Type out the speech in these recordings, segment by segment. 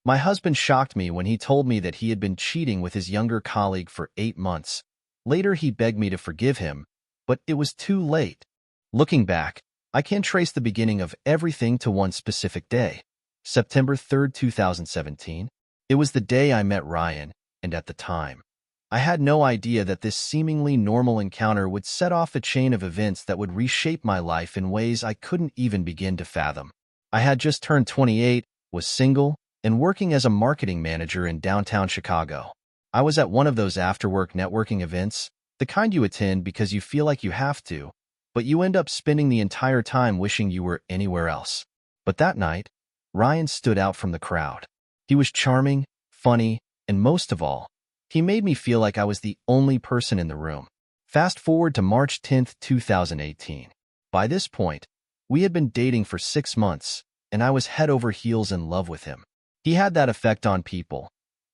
My husband shocked me when he told me that he had been cheating with his younger colleague for 8 months. Later, he begged me to forgive him, but it was too late. Looking back, I can trace the beginning of everything to one specific day, September 3rd, 2017. It was the day I met Ryan, and at the time, I had no idea that this seemingly normal encounter would set off a chain of events that would reshape my life in ways I couldn't even begin to fathom. I had just turned 28, was single, and working as a marketing manager in downtown Chicago. I was at one of those after-work networking events, the kind you attend because you feel like you have to, but you end up spending the entire time wishing you were anywhere else. But that night, Ryan stood out from the crowd. He was charming, funny, and most of all, he made me feel like I was the only person in the room. Fast forward to March 10th, 2018. By this point, we had been dating for 6 months, and I was head over heels in love with him. He had that effect on people.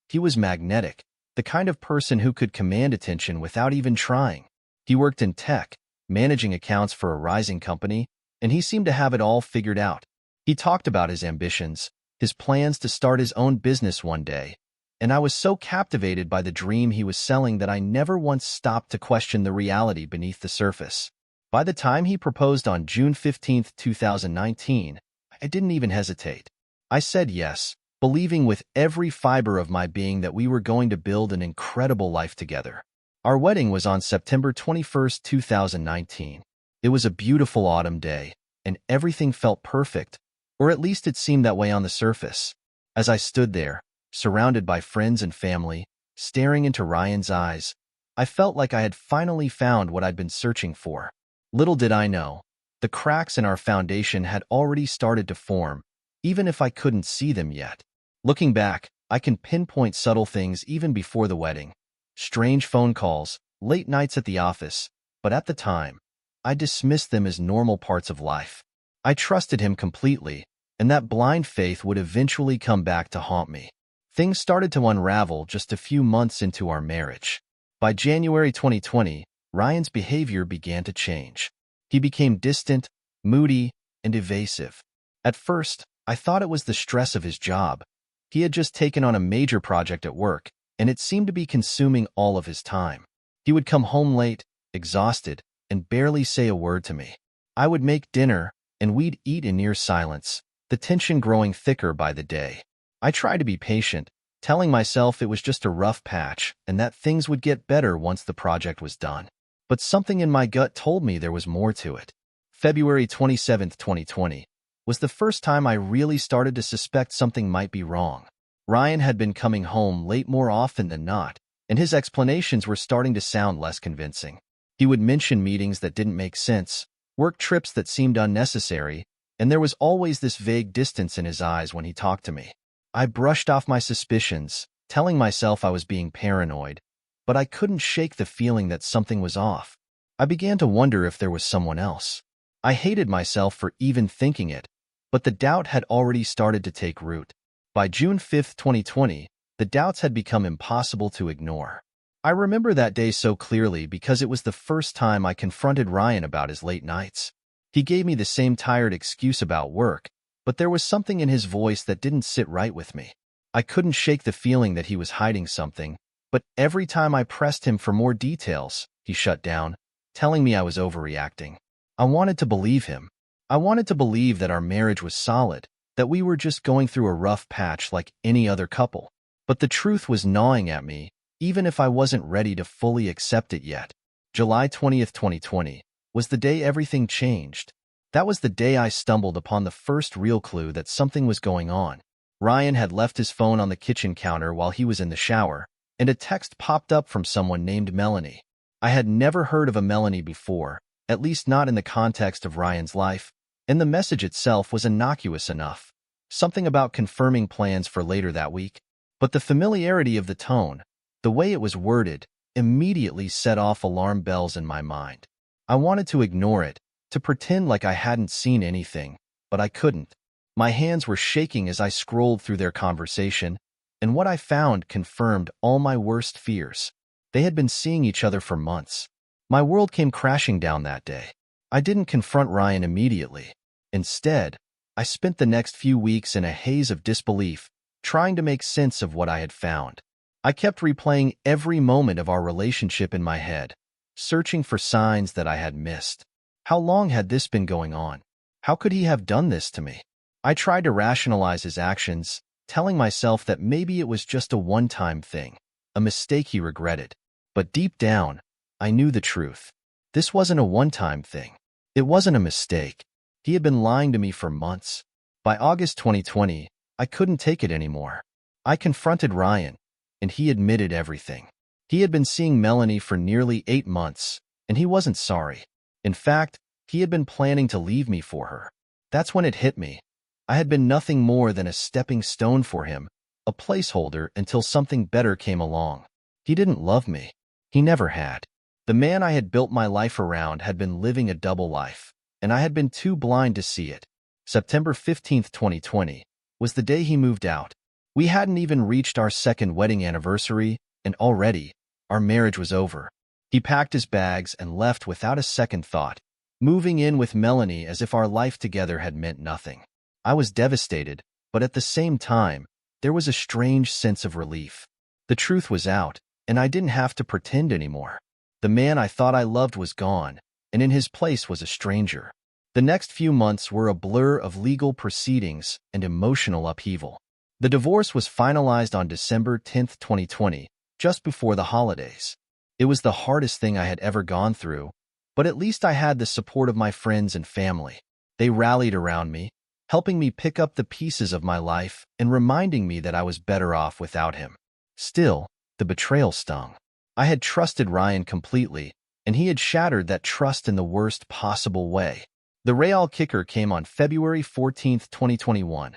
He was magnetic, the kind of person who could command attention without even trying. He worked in tech, managing accounts for a rising company, and he seemed to have it all figured out. He talked about his ambitions, his plans to start his own business one day, and I was so captivated by the dream he was selling that I never once stopped to question the reality beneath the surface. By the time he proposed on June 15th, 2019, I didn't even hesitate. I said yes, believing with every fiber of my being that we were going to build an incredible life together. Our wedding was on September 21st, 2019. It was a beautiful autumn day, and everything felt perfect, or at least it seemed that way on the surface. As I stood there, surrounded by friends and family, staring into Ryan's eyes, I felt like I had finally found what I'd been searching for. Little did I know, the cracks in our foundation had already started to form, even if I couldn't see them yet. Looking back, I can pinpoint subtle things even before the wedding. Strange phone calls, late nights at the office, but at the time, I dismissed them as normal parts of life. I trusted him completely, and that blind faith would eventually come back to haunt me. Things started to unravel just a few months into our marriage. By January 2020, Ryan's behavior began to change. He became distant, moody, and evasive. At first, I thought it was the stress of his job. He had just taken on a major project at work, and it seemed to be consuming all of his time. He would come home late, exhausted, and barely say a word to me. I would make dinner, and we'd eat in near silence, the tension growing thicker by the day. I tried to be patient, telling myself it was just a rough patch and that things would get better once the project was done. But something in my gut told me there was more to it. February 27th, 2020, was the first time I really started to suspect something might be wrong. Ryan had been coming home late more often than not, and his explanations were starting to sound less convincing. He would mention meetings that didn't make sense, work trips that seemed unnecessary, and there was always this vague distance in his eyes when he talked to me. I brushed off my suspicions, telling myself I was being paranoid, but I couldn't shake the feeling that something was off. I began to wonder if there was someone else. I hated myself for even thinking it, but the doubt had already started to take root. By June 5th, 2020, the doubts had become impossible to ignore. I remember that day so clearly because it was the first time I confronted Ryan about his late nights. He gave me the same tired excuse about work, but there was something in his voice that didn't sit right with me. I couldn't shake the feeling that he was hiding something, but every time I pressed him for more details, he shut down, telling me I was overreacting. I wanted to believe him. I wanted to believe that our marriage was solid, that we were just going through a rough patch like any other couple. But the truth was gnawing at me, even if I wasn't ready to fully accept it yet. July 20th, 2020, was the day everything changed. That was the day I stumbled upon the first real clue that something was going on. Ryan had left his phone on the kitchen counter while he was in the shower, and a text popped up from someone named Melanie. I had never heard of a Melanie before, at least not in the context of Ryan's life, and the message itself was innocuous enough. Something about confirming plans for later that week. But the familiarity of the tone, the way it was worded, immediately set off alarm bells in my mind. I wanted to ignore it, to pretend like I hadn't seen anything, but I couldn't. My hands were shaking as I scrolled through their conversation, and what I found confirmed all my worst fears. They had been seeing each other for months. My world came crashing down that day. I didn't confront Ryan immediately. Instead, I spent the next few weeks in a haze of disbelief, trying to make sense of what I had found. I kept replaying every moment of our relationship in my head, searching for signs that I had missed. How long had this been going on? How could he have done this to me? I tried to rationalize his actions, telling myself that maybe it was just a one-time thing, a mistake he regretted. But deep down, I knew the truth. This wasn't a one-time thing. It wasn't a mistake. He had been lying to me for months. By August 2020, I couldn't take it anymore. I confronted Ryan, and he admitted everything. He had been seeing Melanie for nearly 8 months, and he wasn't sorry. In fact, he had been planning to leave me for her. That's when it hit me. I had been nothing more than a stepping stone for him, a placeholder until something better came along. He didn't love me. He never had. The man I had built my life around had been living a double life, and I had been too blind to see it. September 15th, 2020, was the day he moved out. We hadn't even reached our second wedding anniversary, and already, our marriage was over. He packed his bags and left without a second thought, moving in with Melanie as if our life together had meant nothing. I was devastated, but at the same time, there was a strange sense of relief. The truth was out, and I didn't have to pretend anymore. The man I thought I loved was gone, and in his place was a stranger. The next few months were a blur of legal proceedings and emotional upheaval. The divorce was finalized on December 10th, 2020, just before the holidays. It was the hardest thing I had ever gone through, but at least I had the support of my friends and family. They rallied around me, helping me pick up the pieces of my life and reminding me that I was better off without him. Still, the betrayal stung. I had trusted Ryan completely, and he had shattered that trust in the worst possible way. The real kicker came on February 14th, 2021,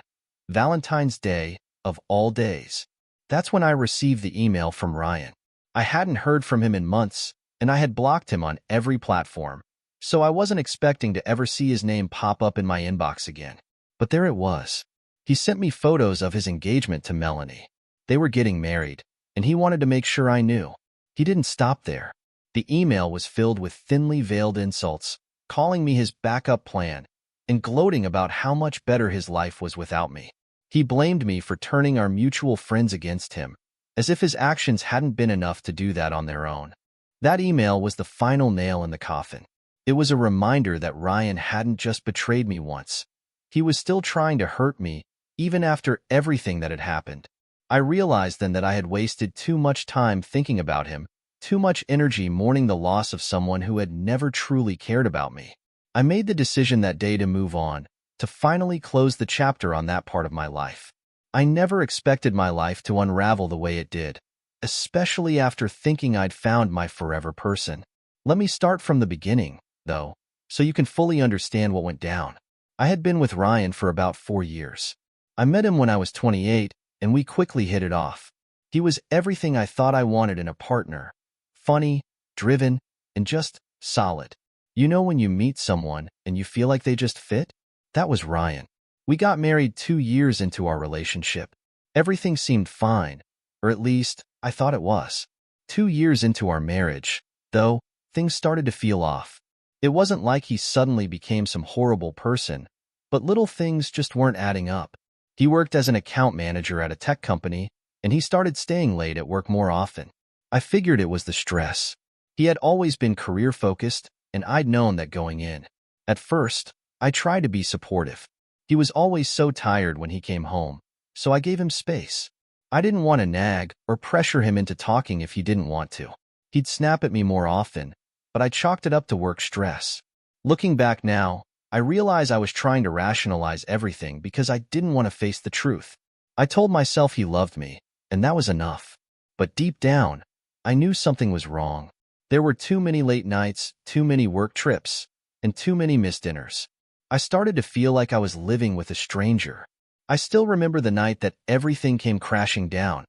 Valentine's Day of all days. That's when I received the email from Ryan. I hadn't heard from him in months, and I had blocked him on every platform, so I wasn't expecting to ever see his name pop up in my inbox again. But there it was. He sent me photos of his engagement to Melanie. They were getting married, and he wanted to make sure I knew. He didn't stop there. The email was filled with thinly veiled insults, calling me his backup plan, and gloating about how much better his life was without me. He blamed me for turning our mutual friends against him, as if his actions hadn't been enough to do that on their own. That email was the final nail in the coffin. It was a reminder that Ryan hadn't just betrayed me once. He was still trying to hurt me, even after everything that had happened. I realized then that I had wasted too much time thinking about him, too much energy mourning the loss of someone who had never truly cared about me. I made the decision that day to move on, to finally close the chapter on that part of my life. I never expected my life to unravel the way it did, especially after thinking I'd found my forever person. Let me start from the beginning, though, so you can fully understand what went down. I had been with Ryan for about 4 years. I met him when I was 28, and we quickly hit it off. He was everything I thought I wanted in a partner. Funny, driven, and just solid. You know when you meet someone and you feel like they just fit? That was Ryan. We got married 2 years into our relationship. Everything seemed fine, or at least I thought it was. 2 years into our marriage, though, things started to feel off. It wasn't like he suddenly became some horrible person, but little things just weren't adding up. He worked as an account manager at a tech company, and he started staying late at work more often. I figured it was the stress. He had always been career-focused, and I'd known that going in. At first, I tried to be supportive. He was always so tired when he came home, so I gave him space. I didn't want to nag or pressure him into talking if he didn't want to. He'd snap at me more often, but I chalked it up to work stress. Looking back now, I realize I was trying to rationalize everything because I didn't want to face the truth. I told myself he loved me, and that was enough. But deep down, I knew something was wrong. There were too many late nights, too many work trips, and too many missed dinners. I started to feel like I was living with a stranger. I still remember the night that everything came crashing down.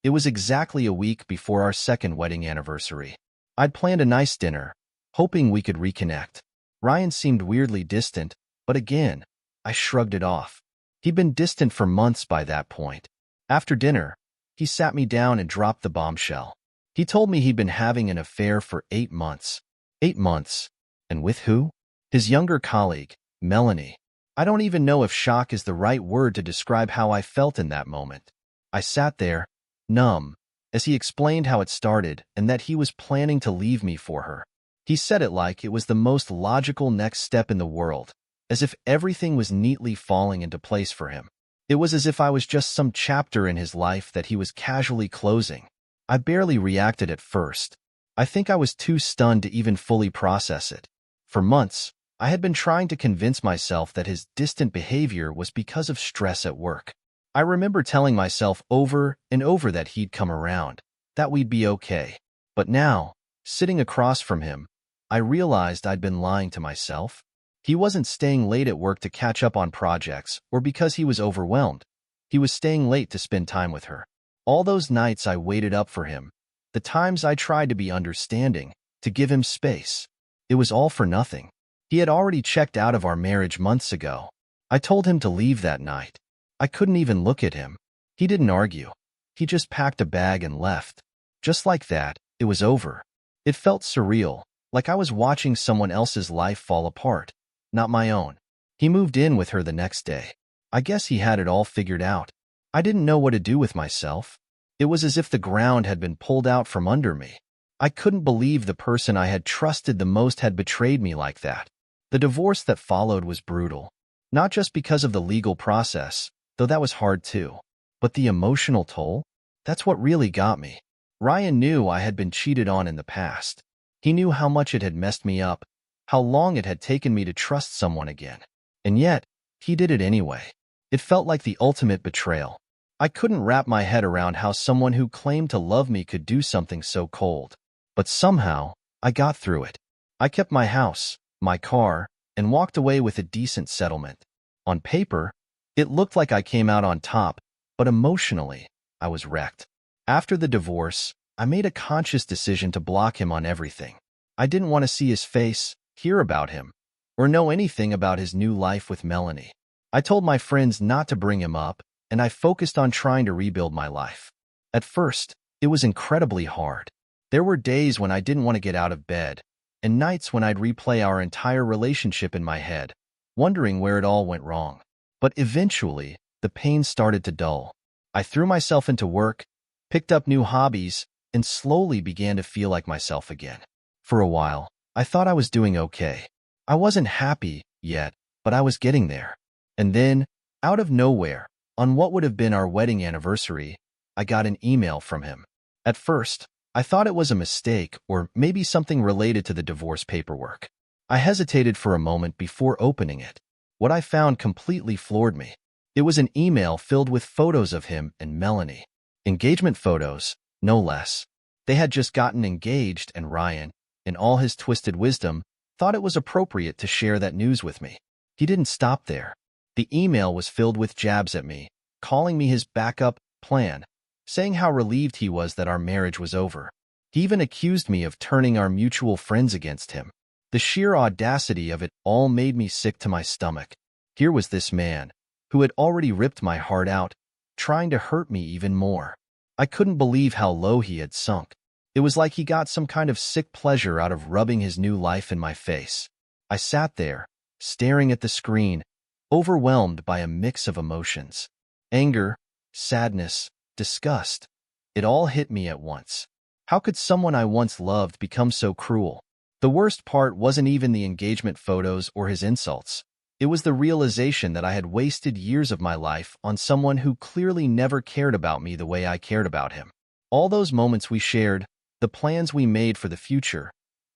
It was exactly a week before our second wedding anniversary. I'd planned a nice dinner, hoping we could reconnect. Ryan seemed weirdly distant, but again, I shrugged it off. He'd been distant for months by that point. After dinner, he sat me down and dropped the bombshell. He told me he'd been having an affair for 8 months. 8 months. And with who? His younger colleague, Melanie. I don't even know if shock is the right word to describe how I felt in that moment. I sat there, numb, as he explained how it started and that he was planning to leave me for her. He said it like it was the most logical next step in the world, as if everything was neatly falling into place for him. It was as if I was just some chapter in his life that he was casually closing. I barely reacted at first. I think I was too stunned to even fully process it. For months, I had been trying to convince myself that his distant behavior was because of stress at work. I remember telling myself over and over that he'd come around, that we'd be okay. But now, sitting across from him, I realized I'd been lying to myself. He wasn't staying late at work to catch up on projects or because he was overwhelmed. He was staying late to spend time with her. All those nights I waited up for him, the times I tried to be understanding, to give him space. It was all for nothing. He had already checked out of our marriage months ago. I told him to leave that night. I couldn't even look at him. He didn't argue. He just packed a bag and left. Just like that, it was over. It felt surreal, like I was watching someone else's life fall apart, not my own. He moved in with her the next day. I guess he had it all figured out. I didn't know what to do with myself. It was as if the ground had been pulled out from under me. I couldn't believe the person I had trusted the most had betrayed me like that. The divorce that followed was brutal. Not just because of the legal process, though that was hard too, but the emotional toll? That's what really got me. Ryan knew I had been cheated on in the past. He knew how much it had messed me up, how long it had taken me to trust someone again. And yet, he did it anyway. It felt like the ultimate betrayal. I couldn't wrap my head around how someone who claimed to love me could do something so cold. But somehow, I got through it. I kept my house, my car, and walked away with a decent settlement. On paper, it looked like I came out on top, but emotionally, I was wrecked. After the divorce, I made a conscious decision to block him on everything. I didn't want to see his face, hear about him, or know anything about his new life with Melanie. I told my friends not to bring him up, and I focused on trying to rebuild my life. At first, it was incredibly hard. There were days when I didn't want to get out of bed, and nights when I'd replay our entire relationship in my head, wondering where it all went wrong. But eventually, the pain started to dull. I threw myself into work, picked up new hobbies, and slowly began to feel like myself again. For a while, I thought I was doing okay. I wasn't happy yet, but I was getting there. And then, out of nowhere, on what would have been our wedding anniversary, I got an email from him. At first, I thought it was a mistake or maybe something related to the divorce paperwork. I hesitated for a moment before opening it. What I found completely floored me. It was an email filled with photos of him and Melanie. Engagement photos, no less. They had just gotten engaged, and Ryan, in all his twisted wisdom, thought it was appropriate to share that news with me. He didn't stop there. The email was filled with jabs at me, calling me his backup plan, saying how relieved he was that our marriage was over. He even accused me of turning our mutual friends against him. The sheer audacity of it all made me sick to my stomach. Here was this man, who had already ripped my heart out, trying to hurt me even more. I couldn't believe how low he had sunk. It was like he got some kind of sick pleasure out of rubbing his new life in my face. I sat there, staring at the screen, overwhelmed by a mix of emotions. Anger, sadness, disgust. It all hit me at once. How could someone I once loved become so cruel? The worst part wasn't even the engagement photos or his insults. It was the realization that I had wasted years of my life on someone who clearly never cared about me the way I cared about him. All those moments we shared, the plans we made for the future,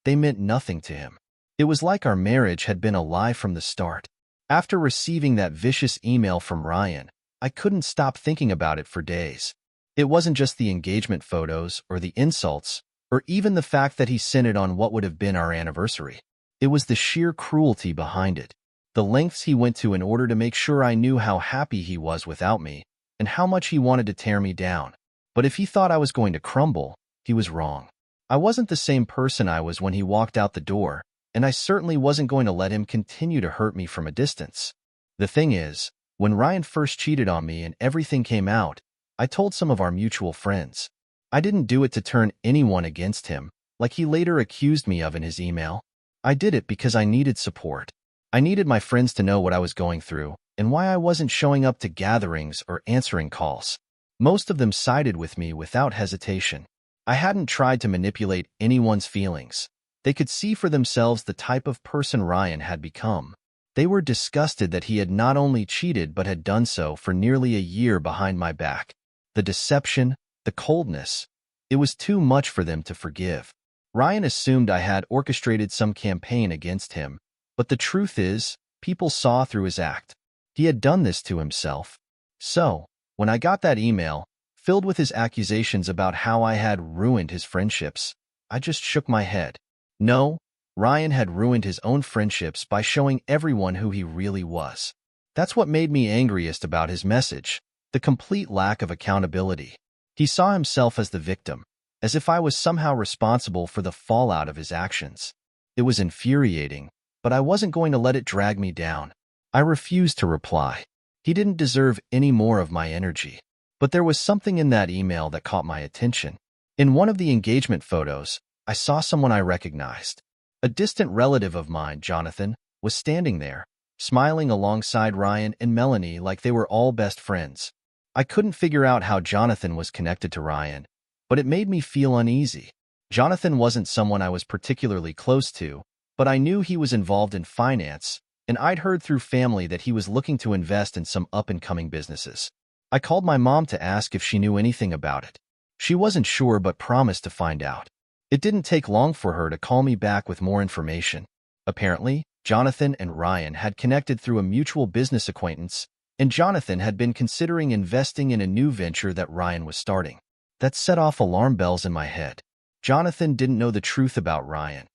they meant nothing to him. It was like our marriage had been a lie from the start. After receiving that vicious email from Ryan, I couldn't stop thinking about it for days. It wasn't just the engagement photos or the insults, or even the fact that he sent it on what would have been our anniversary. It was the sheer cruelty behind it. The lengths he went to in order to make sure I knew how happy he was without me, and how much he wanted to tear me down. But if he thought I was going to crumble, he was wrong. I wasn't the same person I was when he walked out the door, and I certainly wasn't going to let him continue to hurt me from a distance. The thing is, when Ryan first cheated on me and everything came out, I told some of our mutual friends. I didn't do it to turn anyone against him, like he later accused me of in his email. I did it because I needed support. I needed my friends to know what I was going through and why I wasn't showing up to gatherings or answering calls. Most of them sided with me without hesitation. I hadn't tried to manipulate anyone's feelings. They could see for themselves the type of person Ryan had become. They were disgusted that he had not only cheated but had done so for nearly a year behind my back. The deception, the coldness, it was too much for them to forgive. Ryan assumed I had orchestrated some campaign against him, but the truth is, people saw through his act. He had done this to himself. So, when I got that email, filled with his accusations about how I had ruined his friendships, I just shook my head. No, Ryan had ruined his own friendships by showing everyone who he really was. That's what made me angriest about his message, the complete lack of accountability. He saw himself as the victim, as if I was somehow responsible for the fallout of his actions. It was infuriating, but I wasn't going to let it drag me down. I refused to reply. He didn't deserve any more of my energy. But there was something in that email that caught my attention. In one of the engagement photos, I saw someone I recognized. A distant relative of mine, Jonathan, was standing there, smiling alongside Ryan and Melanie like they were all best friends. I couldn't figure out how Jonathan was connected to Ryan, but it made me feel uneasy. Jonathan wasn't someone I was particularly close to, but I knew he was involved in finance, and I'd heard through family that he was looking to invest in some up-and-coming businesses. I called my mom to ask if she knew anything about it. She wasn't sure but promised to find out. It didn't take long for her to call me back with more information. Apparently, Jonathan and Ryan had connected through a mutual business acquaintance, and Jonathan had been considering investing in a new venture that Ryan was starting. That set off alarm bells in my head. Jonathan didn't know the truth about Ryan,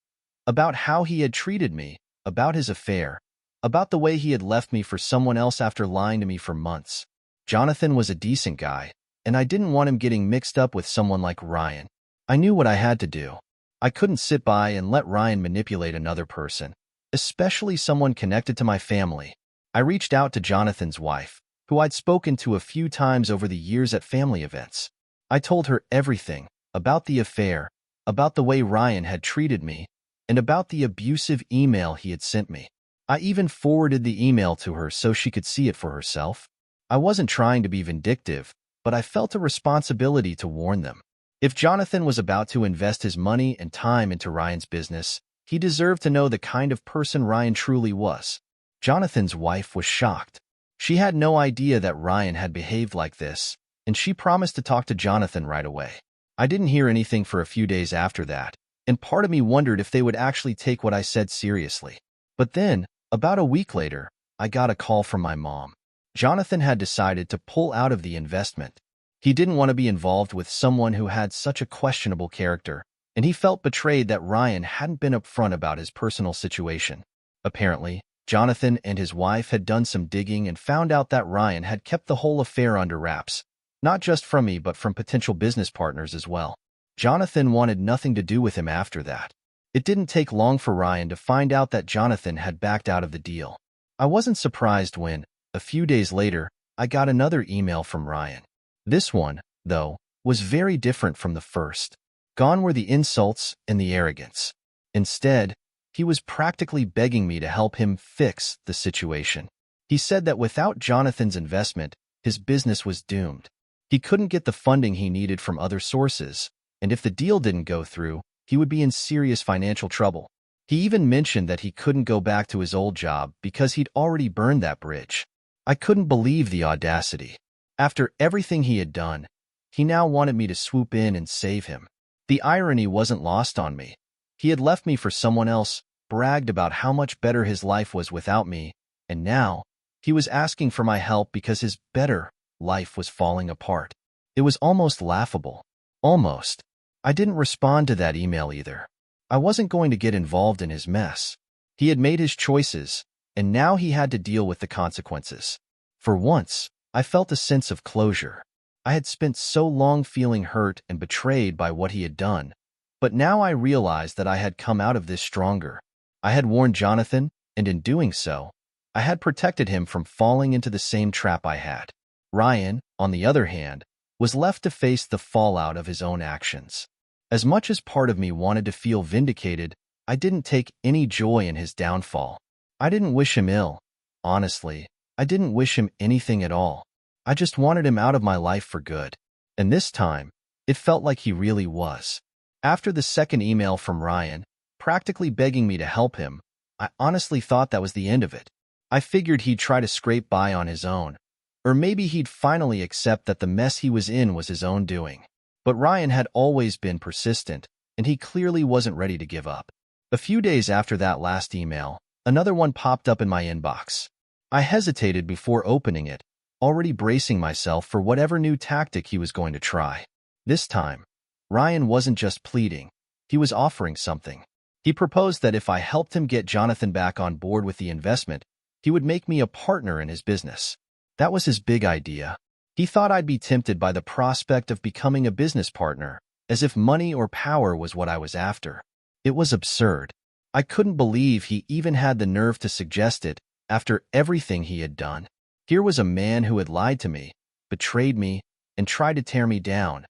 about how he had treated me, about his affair, about the way he had left me for someone else after lying to me for months. Jonathan was a decent guy, and I didn't want him getting mixed up with someone like Ryan. I knew what I had to do. I couldn't sit by and let Ryan manipulate another person, especially someone connected to my family. I reached out to Jonathan's wife, who I'd spoken to a few times over the years at family events. I told her everything, about the affair, about the way Ryan had treated me, and about the abusive email he had sent me. I even forwarded the email to her so she could see it for herself. I wasn't trying to be vindictive, but I felt a responsibility to warn them. If Jonathan was about to invest his money and time into Ryan's business, he deserved to know the kind of person Ryan truly was. Jonathan's wife was shocked. She had no idea that Ryan had behaved like this, and she promised to talk to Jonathan right away. I didn't hear anything for a few days after that, and part of me wondered if they would actually take what I said seriously. But then, about a week later, I got a call from my mom. Jonathan had decided to pull out of the investment. He didn't want to be involved with someone who had such a questionable character, and he felt betrayed that Ryan hadn't been upfront about his personal situation. Apparently, Jonathan and his wife had done some digging and found out that Ryan had kept the whole affair under wraps, not just from me but from potential business partners as well. Jonathan wanted nothing to do with him after that. It didn't take long for Ryan to find out that Jonathan had backed out of the deal. I wasn't surprised when, a few days later, I got another email from Ryan. This one, though, was very different from the first. Gone were the insults and the arrogance. Instead, he was practically begging me to help him fix the situation. He said that without Jonathan's investment, his business was doomed. He couldn't get the funding he needed from other sources, and if the deal didn't go through, he would be in serious financial trouble. He even mentioned that he couldn't go back to his old job because he'd already burned that bridge. I couldn't believe the audacity. After everything he had done, he now wanted me to swoop in and save him. The irony wasn't lost on me. He had left me for someone else, bragged about how much better his life was without me, and now he was asking for my help because his better life was falling apart. It was almost laughable. Almost. I didn't respond to that email either. I wasn't going to get involved in his mess. He had made his choices, and now he had to deal with the consequences. For once, I felt a sense of closure. I had spent so long feeling hurt and betrayed by what he had done, but now I realized that I had come out of this stronger. I had warned Jonathan, and in doing so, I had protected him from falling into the same trap I had. Ryan, on the other hand, was left to face the fallout of his own actions. As much as part of me wanted to feel vindicated, I didn't take any joy in his downfall. I didn't wish him ill. Honestly, I didn't wish him anything at all. I just wanted him out of my life for good. And this time, it felt like he really was. After the second email from Ryan, practically begging me to help him, I honestly thought that was the end of it. I figured he'd try to scrape by on his own. Or maybe he'd finally accept that the mess he was in was his own doing. But Ryan had always been persistent, and he clearly wasn't ready to give up. A few days after that last email, another one popped up in my inbox. I hesitated before opening it, already bracing myself for whatever new tactic he was going to try. This time, Ryan wasn't just pleading, he was offering something. He proposed that if I helped him get Jonathan back on board with the investment, he would make me a partner in his business. That was his big idea. He thought I'd be tempted by the prospect of becoming a business partner, as if money or power was what I was after. It was absurd. I couldn't believe he even had the nerve to suggest it after everything he had done. Here was a man who had lied to me, betrayed me, and tried to tear me down.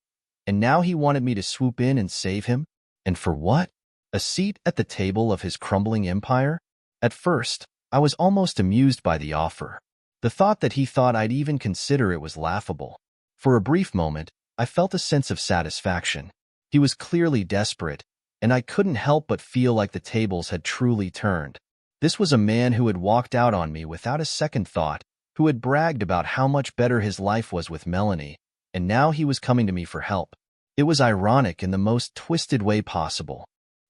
And now he wanted me to swoop in and save him? And for what? A seat at the table of his crumbling empire? At first, I was almost amused by the offer. The thought that he thought I'd even consider it was laughable. For a brief moment, I felt a sense of satisfaction. He was clearly desperate, and I couldn't help but feel like the tables had truly turned. This was a man who had walked out on me without a second thought, who had bragged about how much better his life was with Melanie, and now he was coming to me for help. It was ironic in the most twisted way possible.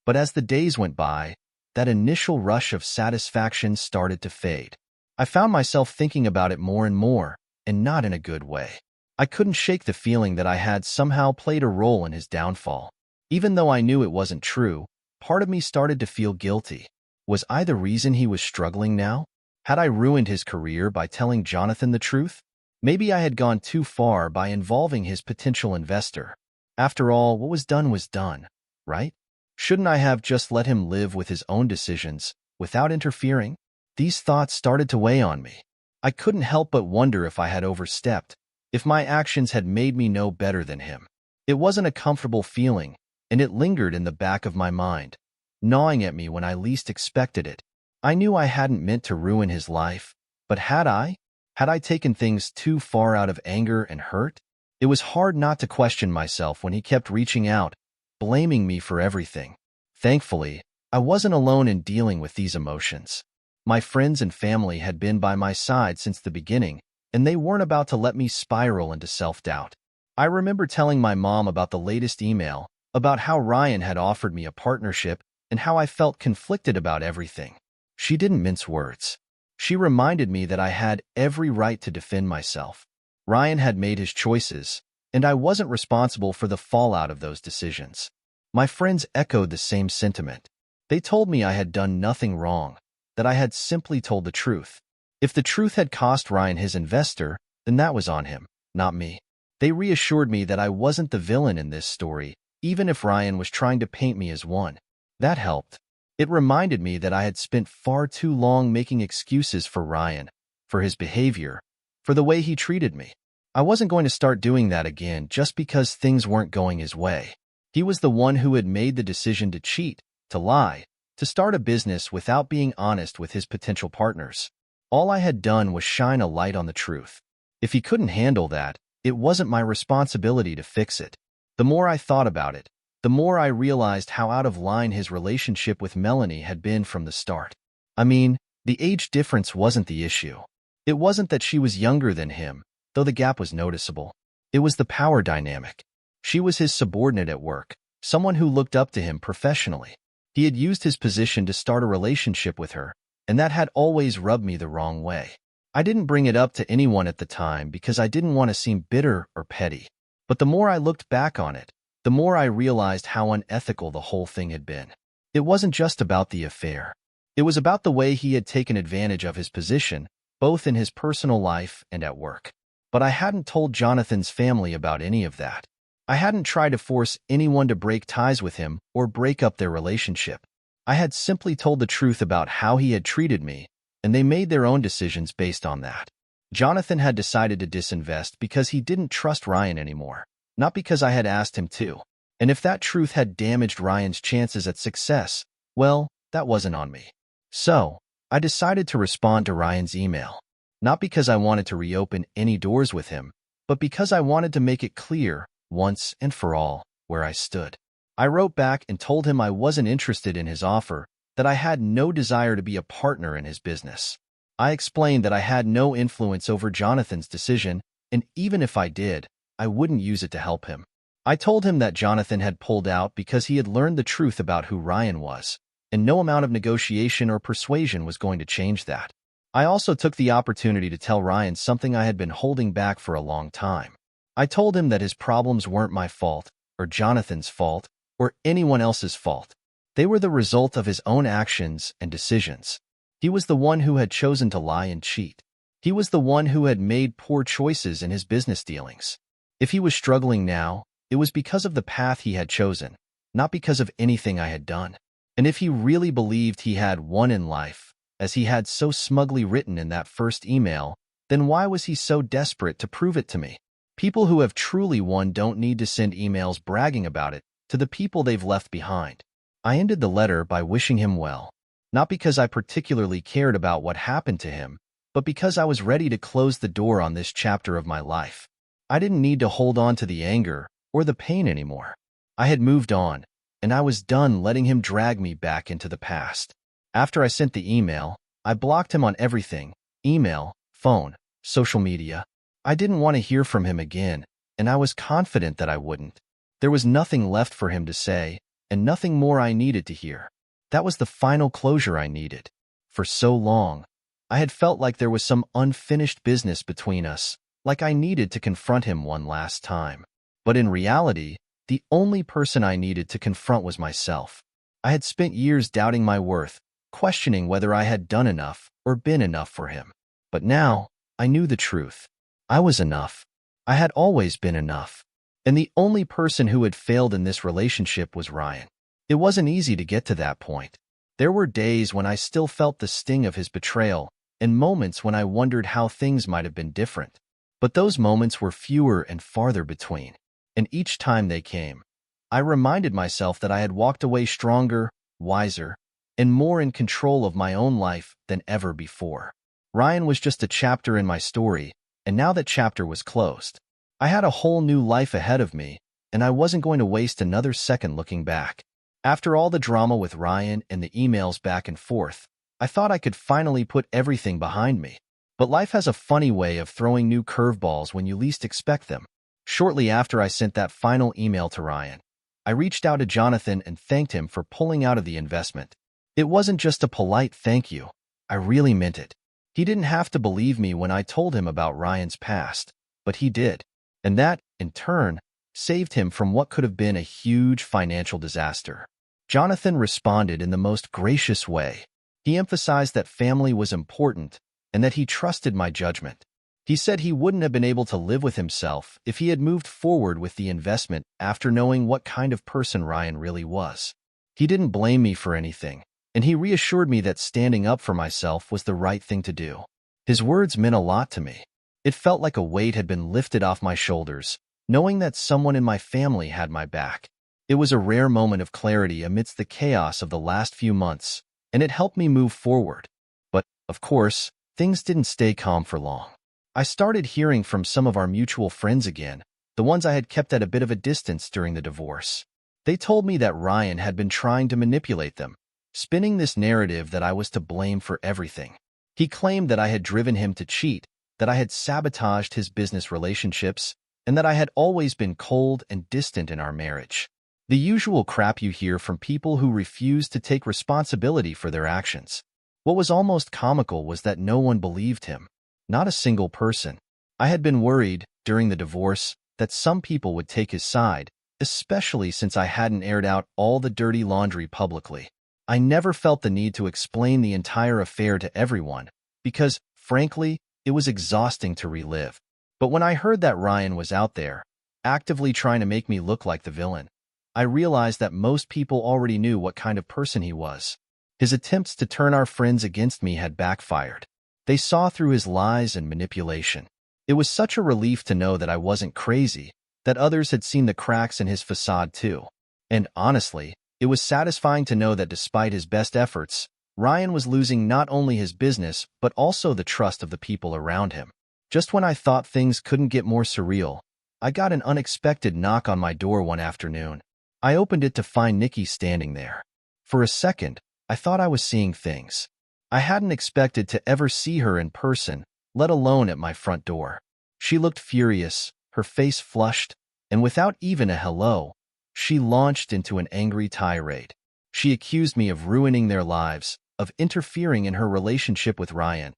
But as the days went by, that initial rush of satisfaction started to fade. I found myself thinking about it more and more, and not in a good way. I couldn't shake the feeling that I had somehow played a role in his downfall. Even though I knew it wasn't true, part of me started to feel guilty. Was I the reason he was struggling now? Had I ruined his career by telling Jonathan the truth? Maybe I had gone too far by involving his potential investor. After all, what was done, right? Shouldn't I have just let him live with his own decisions, without interfering? These thoughts started to weigh on me. I couldn't help but wonder if I had overstepped, if my actions had made me no better than him. It wasn't a comfortable feeling, and it lingered in the back of my mind, gnawing at me when I least expected it. I knew I hadn't meant to ruin his life, but had I? Had I taken things too far out of anger and hurt? It was hard not to question myself when he kept reaching out, blaming me for everything. Thankfully, I wasn't alone in dealing with these emotions. My friends and family had been by my side since the beginning, and they weren't about to let me spiral into self-doubt. I remember telling my mom about the latest email, about how Ryan had offered me a partnership, and how I felt conflicted about everything. She didn't mince words. She reminded me that I had every right to defend myself. Ryan had made his choices, and I wasn't responsible for the fallout of those decisions. My friends echoed the same sentiment. They told me I had done nothing wrong, that I had simply told the truth. If the truth had cost Ryan his investor, then that was on him, not me. They reassured me that I wasn't the villain in this story, even if Ryan was trying to paint me as one. That helped. It reminded me that I had spent far too long making excuses for Ryan, for his behavior, for the way he treated me. I wasn't going to start doing that again just because things weren't going his way. He was the one who had made the decision to cheat, to lie, to start a business without being honest with his potential partners. All I had done was shine a light on the truth. If he couldn't handle that, it wasn't my responsibility to fix it. The more I thought about it, the more I realized how out of line his relationship with Melanie had been from the start. I mean, the age difference wasn't the issue. It wasn't that she was younger than him, though the gap was noticeable. It was the power dynamic. She was his subordinate at work, someone who looked up to him professionally. He had used his position to start a relationship with her, and that had always rubbed me the wrong way. I didn't bring it up to anyone at the time because I didn't want to seem bitter or petty. But the more I looked back on it, the more I realized how unethical the whole thing had been. It wasn't just about the affair. It was about the way he had taken advantage of his position, both in his personal life and at work. But I hadn't told Jonathan's family about any of that. I hadn't tried to force anyone to break ties with him or break up their relationship. I had simply told the truth about how he had treated me, and they made their own decisions based on that. Jonathan had decided to disinvest because he didn't trust Ryan anymore, not because I had asked him to. And if that truth had damaged Ryan's chances at success, well, that wasn't on me. So, I decided to respond to Ryan's email. Not because I wanted to reopen any doors with him, but because I wanted to make it clear, once and for all, where I stood. I wrote back and told him I wasn't interested in his offer, that I had no desire to be a partner in his business. I explained that I had no influence over Jonathan's decision, and even if I did, I wouldn't use it to help him. I told him that Jonathan had pulled out because he had learned the truth about who Ryan was, and no amount of negotiation or persuasion was going to change that. I also took the opportunity to tell Ryan something I had been holding back for a long time. I told him that his problems weren't my fault, or Jonathan's fault, or anyone else's fault. They were the result of his own actions and decisions. He was the one who had chosen to lie and cheat. He was the one who had made poor choices in his business dealings. If he was struggling now, it was because of the path he had chosen, not because of anything I had done. And if he really believed he had won in life, as he had so smugly written in that first email, then why was he so desperate to prove it to me? People who have truly won don't need to send emails bragging about it to the people they've left behind. I ended the letter by wishing him well, not because I particularly cared about what happened to him, but because I was ready to close the door on this chapter of my life. I didn't need to hold on to the anger or the pain anymore. I had moved on, and I was done letting him drag me back into the past. After I sent the email, I blocked him on everything: email, phone, social media. I didn't want to hear from him again, and I was confident that I wouldn't. There was nothing left for him to say, and nothing more I needed to hear. That was the final closure I needed. For so long, I had felt like there was some unfinished business between us, like I needed to confront him one last time. But in reality, the only person I needed to confront was myself. I had spent years doubting my worth, questioning whether I had done enough or been enough for him. But now, I knew the truth. I was enough. I had always been enough. And the only person who had failed in this relationship was Ryan. It wasn't easy to get to that point. There were days when I still felt the sting of his betrayal, and moments when I wondered how things might have been different. But those moments were fewer and farther between. And each time they came, I reminded myself that I had walked away stronger, wiser, and more in control of my own life than ever before. Ryan was just a chapter in my story, and now that chapter was closed. I had a whole new life ahead of me, and I wasn't going to waste another second looking back. After all the drama with Ryan and the emails back and forth, I thought I could finally put everything behind me. But life has a funny way of throwing new curveballs when you least expect them. Shortly after I sent that final email to Ryan, I reached out to Jonathan and thanked him for pulling out of the investment. It wasn't just a polite thank you. I really meant it. He didn't have to believe me when I told him about Ryan's past, but he did. And that, in turn, saved him from what could have been a huge financial disaster. Jonathan responded in the most gracious way. He emphasized that family was important and that he trusted my judgment. He said he wouldn't have been able to live with himself if he had moved forward with the investment after knowing what kind of person Ryan really was. He didn't blame me for anything, and he reassured me that standing up for myself was the right thing to do. His words meant a lot to me. It felt like a weight had been lifted off my shoulders, knowing that someone in my family had my back. It was a rare moment of clarity amidst the chaos of the last few months, and it helped me move forward. But, of course, things didn't stay calm for long. I started hearing from some of our mutual friends again, the ones I had kept at a bit of a distance during the divorce. They told me that Ryan had been trying to manipulate them, spinning this narrative that I was to blame for everything. He claimed that I had driven him to cheat, that I had sabotaged his business relationships, and that I had always been cold and distant in our marriage. The usual crap you hear from people who refuse to take responsibility for their actions. What was almost comical was that no one believed him. Not a single person. I had been worried, during the divorce, that some people would take his side, especially since I hadn't aired out all the dirty laundry publicly. I never felt the need to explain the entire affair to everyone, because, frankly, it was exhausting to relive. But when I heard that Ryan was out there, actively trying to make me look like the villain, I realized that most people already knew what kind of person he was. His attempts to turn our friends against me had backfired. They saw through his lies and manipulation. It was such a relief to know that I wasn't crazy, that others had seen the cracks in his facade too. And honestly, it was satisfying to know that despite his best efforts, Ryan was losing not only his business, but also the trust of the people around him. Just when I thought things couldn't get more surreal, I got an unexpected knock on my door one afternoon. I opened it to find Nikki standing there. For a second, I thought I was seeing things. I hadn't expected to ever see her in person, let alone at my front door. She looked furious, her face flushed, and without even a hello, she launched into an angry tirade. She accused me of ruining their lives, of interfering in her relationship with Ryan,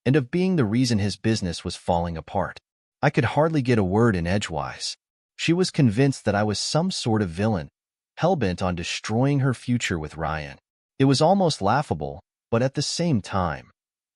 and of being the reason his business was falling apart. I could hardly get a word in edgewise. She was convinced that I was some sort of villain, hell-bent on destroying her future with Ryan. It was almost laughable, but at the same time,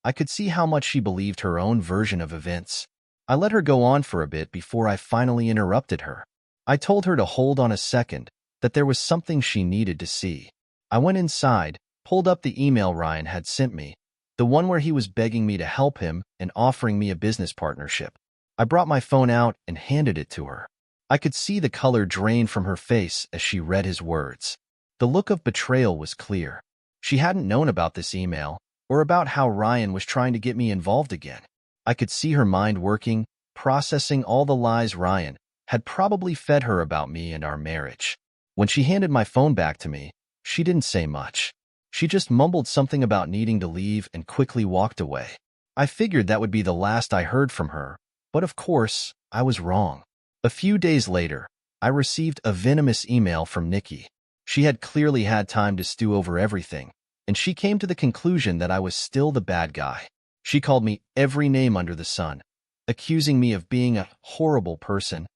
I could see how much she believed her own version of events. I let her go on for a bit before I finally interrupted her. I told her to hold on a second, that there was something she needed to see. I went inside, pulled up the email Ryan had sent me, the one where he was begging me to help him and offering me a business partnership. I brought my phone out and handed it to her. I could see the color drain from her face as she read his words. The look of betrayal was clear. She hadn't known about this email, or about how Ryan was trying to get me involved again. I could see her mind working, processing all the lies Ryan had probably fed her about me and our marriage. When she handed my phone back to me, she didn't say much. She just mumbled something about needing to leave and quickly walked away. I figured that would be the last I heard from her, but of course, I was wrong. A few days later, I received a venomous email from Nikki. She had clearly had time to stew over everything, and she came to the conclusion that I was still the bad guy. She called me every name under the sun, accusing me of being a horrible person,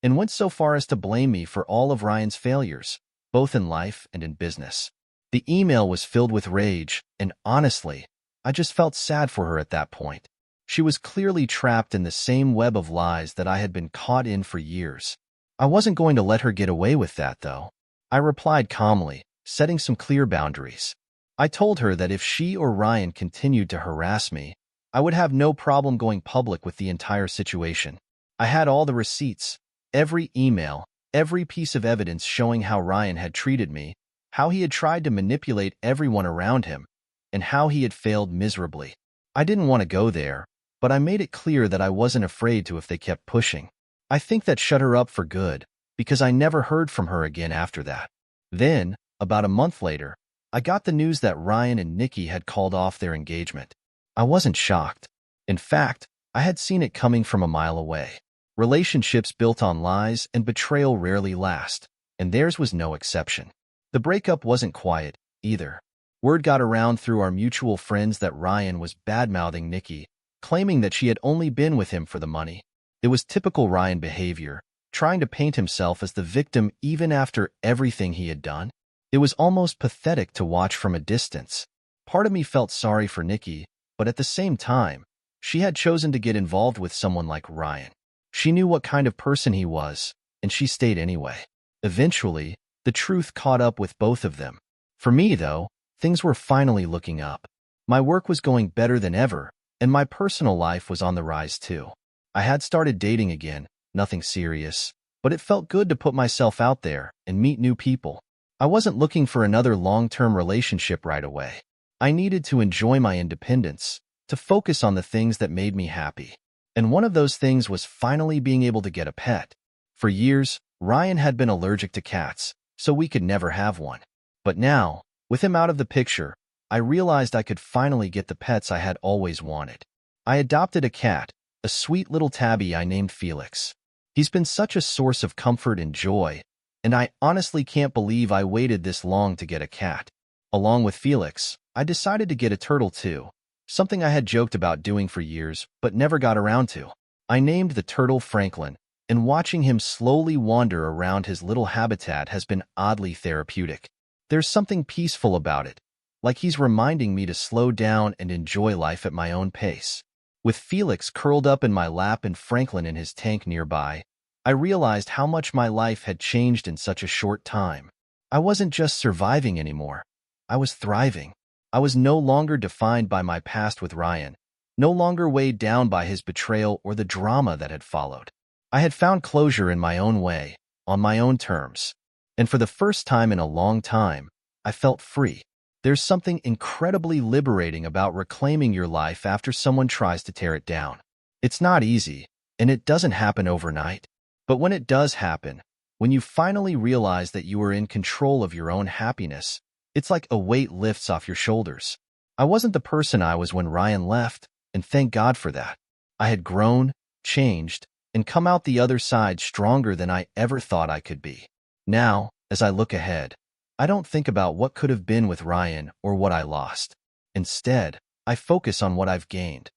and went so far as to blame me for all of Ryan's failures, both in life and in business. The email was filled with rage, and honestly, I just felt sad for her at that point. She was clearly trapped in the same web of lies that I had been caught in for years. I wasn't going to let her get away with that, though. I replied calmly, setting some clear boundaries. I told her that if she or Ryan continued to harass me, I would have no problem going public with the entire situation. I had all the receipts, every email, every piece of evidence showing how Ryan had treated me, how he had tried to manipulate everyone around him, and how he had failed miserably. I didn't want to go there, but I made it clear that I wasn't afraid to if they kept pushing. I think that shut her up for good, because I never heard from her again after that. Then, about a month later, I got the news that Ryan and Nikki had called off their engagement. I wasn't shocked. In fact, I had seen it coming from a mile away. Relationships built on lies and betrayal rarely last, and theirs was no exception. The breakup wasn't quiet, either. Word got around through our mutual friends that Ryan was bad-mouthing Nikki, claiming that she had only been with him for the money. It was typical Ryan behavior, trying to paint himself as the victim even after everything he had done. It was almost pathetic to watch from a distance. Part of me felt sorry for Nikki, but at the same time, she had chosen to get involved with someone like Ryan. She knew what kind of person he was, and she stayed anyway. Eventually, the truth caught up with both of them. For me, though, things were finally looking up. My work was going better than ever, and my personal life was on the rise too. I had started dating again, nothing serious, but it felt good to put myself out there and meet new people. I wasn't looking for another long-term relationship right away. I needed to enjoy my independence, to focus on the things that made me happy. And one of those things was finally being able to get a pet. For years, Ryan had been allergic to cats, so we could never have one. But now, with him out of the picture, I realized I could finally get the pets I had always wanted. I adopted a cat, a sweet little tabby I named Felix. He's been such a source of comfort and joy, and I honestly can't believe I waited this long to get a cat. Along with Felix, I decided to get a turtle too, something I had joked about doing for years but never got around to. I named the turtle Franklin, and watching him slowly wander around his little habitat has been oddly therapeutic. There's something peaceful about it, like he's reminding me to slow down and enjoy life at my own pace. With Felix curled up in my lap and Franklin in his tank nearby, I realized how much my life had changed in such a short time. I wasn't just surviving anymore. I was thriving. I was no longer defined by my past with Ryan, no longer weighed down by his betrayal or the drama that had followed. I had found closure in my own way, on my own terms. And for the first time in a long time, I felt free. There's something incredibly liberating about reclaiming your life after someone tries to tear it down. It's not easy, and it doesn't happen overnight. But when it does happen, when you finally realize that you are in control of your own happiness, it's like a weight lifts off your shoulders. I wasn't the person I was when Ryan left, and thank God for that. I had grown, changed, and come out the other side stronger than I ever thought I could be. Now, as I look ahead, I don't think about what could have been with Ryan or what I lost. Instead, I focus on what I've gained.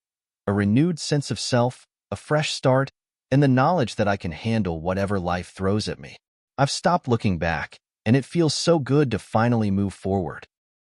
A renewed sense of self, a fresh start, and the knowledge that I can handle whatever life throws at me. I've stopped looking back, and it feels so good to finally move forward.